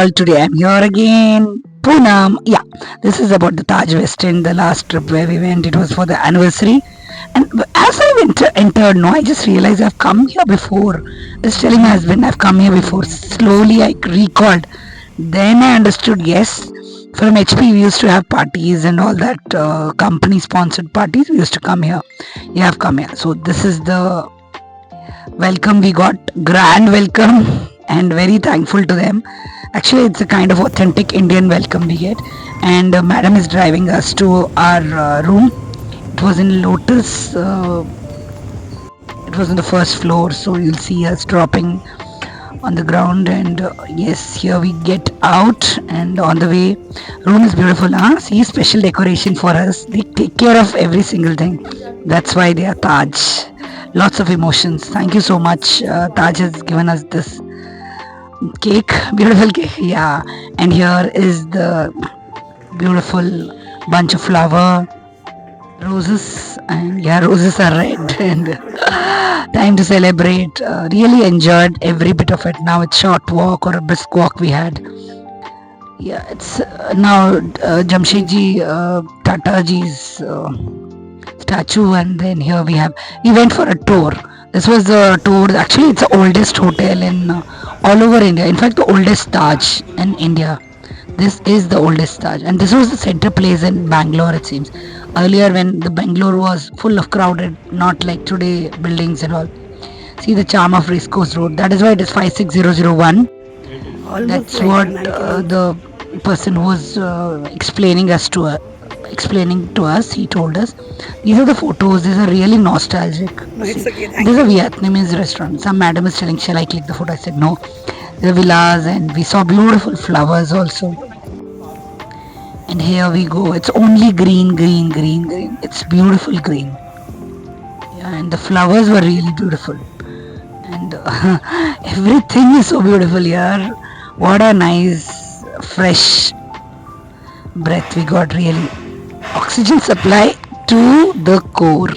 all. Today I'm here again. Poonam. Yeah, this is about the Taj West End, the last trip where we went. It was for the anniversary. And as I entered, no, I just realized I've come here before. I was telling my husband I've come here before. Slowly I recalled. Then I understood, yes, from HP we used to have parties and all that company sponsored parties. We used to come here. You have come here. So this is the welcome we got, grand welcome, and very thankful to them. Actually, it's a kind of authentic Indian welcome we get. And madam is driving us to our room. It was in Lotus. It was on the first floor, so you'll see us dropping on the ground. And yes, here we get out, and on the way, room is beautiful. Huh? See, special decoration for us. They take care of every single thing. That's why they are Taj. Lots of emotions. Thank you so much. Taj has given us this cake, beautiful cake. Yeah, and here is the beautiful bunch of flower roses, and yeah, roses are red. And time to celebrate. Really enjoyed every bit of it. Now it's short walk or a brisk walk we had. Yeah, it's now Jamshedji Tataji's statue, and then here we went for a tour. This was the tour. Actually, it's the oldest hotel in all over India. In fact, the oldest Taj in India. This is the oldest Taj, and this was the center place in Bangalore. It seems earlier when the Bangalore was full of crowded, not like today buildings and all. See the charm of Race Course Road. That is why it is 56001. That's what the person who was explaining to us, he told us these are the photos. These are really nostalgic. No, it's okay. This is a Vietnamese restaurant. Some madam is telling, shall I click the photo? I said no. There are villas, and we saw beautiful flowers also. And here we go. It's only green, green, green, green. It's beautiful green. Yeah, and the flowers were really beautiful. And everything is so beautiful here. What a nice, fresh breath we got, really. Oxygen supply to the core.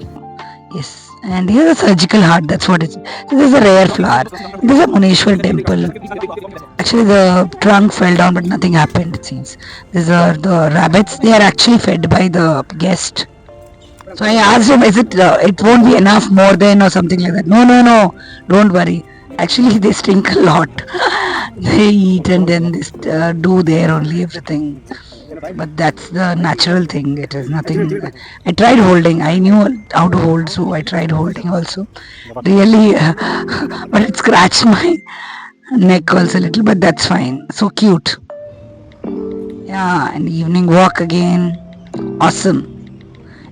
Yes. And here's a surgical heart. That's what it is. This is a rare flower. This is a Muneshwar temple. Actually, the trunk fell down, but nothing happened, it seems. These are the rabbits. They are actually fed by the guest. So I asked him, is it won't be enough more than or something like that. No, no, no. Don't worry. Actually, they stink a lot. They eat and then they do there only everything. But that's the natural thing. It is nothing. I tried holding. I knew how to hold, so I tried holding also. Really, but it scratched my neck also a little, but that's fine. So cute. Yeah, and evening walk again. Awesome.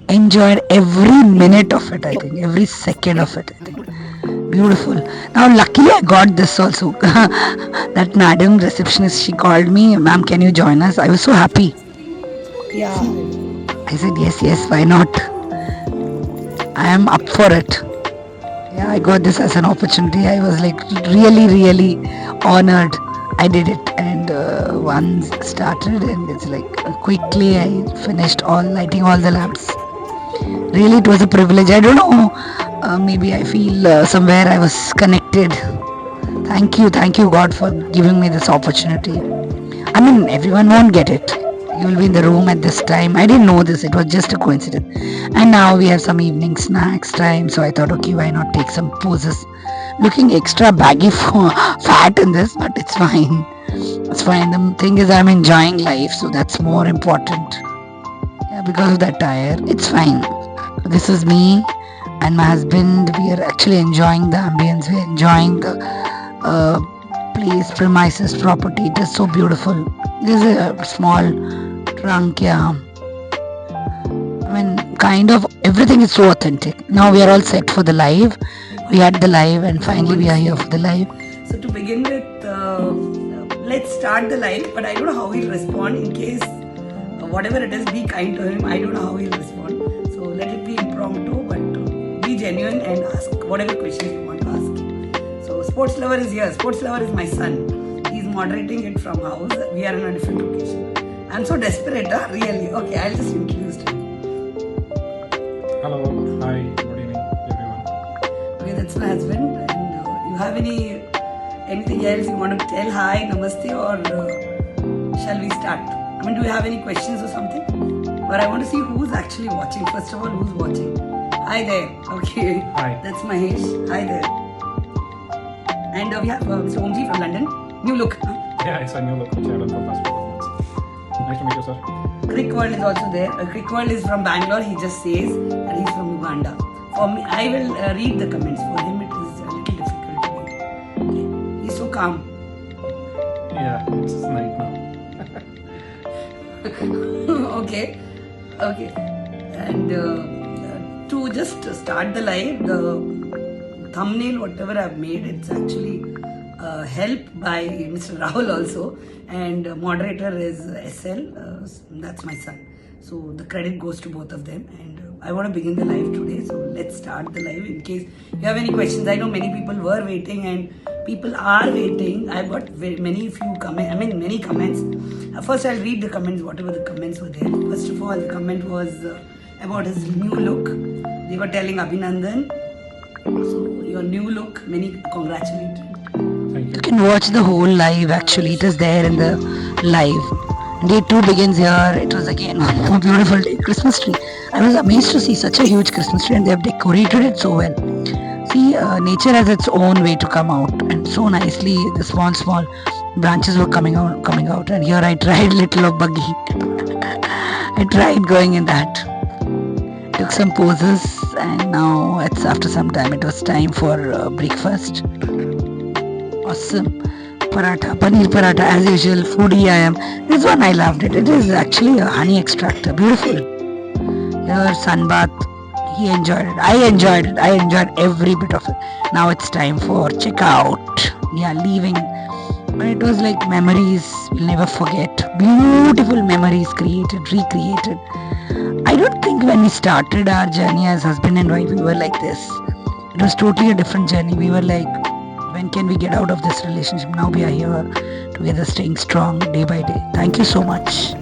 Enjoyed every minute of it, I think. Every second of it, I think. Beautiful. Now, luckily, I got this also. That madam receptionist, she called me, ma'am, can you join us? I was so happy. Yeah. I said, yes, yes, why not? I am up for it. Yeah, I got this as an opportunity. I was like really, really honored. I did it, and once started, and it's like quickly I finished lighting all the lamps. Really, it was a privilege. I don't know. Maybe I feel somewhere I was connected. Thank you, God, for giving me this opportunity. I mean, everyone won't get it. You will be in the room at this time. I didn't know this. It was just a coincidence. And now we have some evening snacks time. So I thought, okay, why not take some poses? Looking extra baggy for fat in this, but it's fine. It's fine. The thing is, I'm enjoying life, so that's more important. Yeah, because of that tire, it's fine. This is me and my husband. We are actually enjoying the ambience. We are enjoying the place, premises, property. It is so beautiful. This is a small trunk, yeah. I mean, kind of everything is so authentic. Now we are all set for the live. We had the live, and finally we are here for the live. So to begin with, let's start the live, but I don't know how he'll respond in case whatever it is, be kind to him. I don't know how he'll respond. So let it be impromptu, but be genuine and ask whatever questions you want to ask. So Sports Lover is here. Sports Lover is my son. He's moderating it from house. We are in a different location. I'm so desperate, huh? Really. Okay, I'll just introduce you. Hello, hi, good evening everyone. Okay, that's my husband. And you have any anything else you want to tell? Hi, namaste, or shall we start? I mean, do you have any questions or something? But I want to see who's actually watching. First of all, who's watching? Hi there. Okay. Hi. That's Mahesh. Hi there. And we have Mr. Omji from London. New look. Huh? Yeah, it's a new look which I've done for the past couple of months. Nice to meet you, sir. Crick World is also there. Crick World is from Bangalore. He just says that he's from Uganda. For me, I will read the comments. For him, it is a little difficult to read. Okay. He's so calm. Yeah, it's night now. Okay. Okay. And to just start the live, the thumbnail, whatever I've made, it's actually helped by Mr. Rahul also. And moderator is SL. That's my son. So the credit goes to both of them. And I want to begin the live today. So let's start the live. In case you have any questions, I know many people were waiting and people are waiting. I've got many comments. First, I'll read the comments, whatever the comments were there. First of all, the comment was about his new look. They were telling Abhinandan. So, your new look, many congratulations. Thank you. You can watch the whole live actually. It is there in the live. Day 2 begins here. It was again one more beautiful day. Christmas tree. I was amazed to see such a huge Christmas tree and they have decorated it so well. See, nature has its own way to come out, and so nicely the small branches were coming out. And here I tried little of buggy. I tried going in that. Took some poses, and now it's after some time. It was time for breakfast. Awesome. Paratha, paneer paratha, as usual, foodie I am. This one I loved it. It is actually a honey extractor. Beautiful. Your sunbath. He enjoyed it. I enjoyed it. I enjoyed every bit of it. Now it's time for checkout. Yeah, leaving. But it was like memories we'll never forget. Beautiful memories created, recreated. I don't think when we started our journey as husband and wife, we were like this. It was totally a different journey. We were like, when can we get out of this relationship? Now we are here together, staying strong day by day. Thank you so much.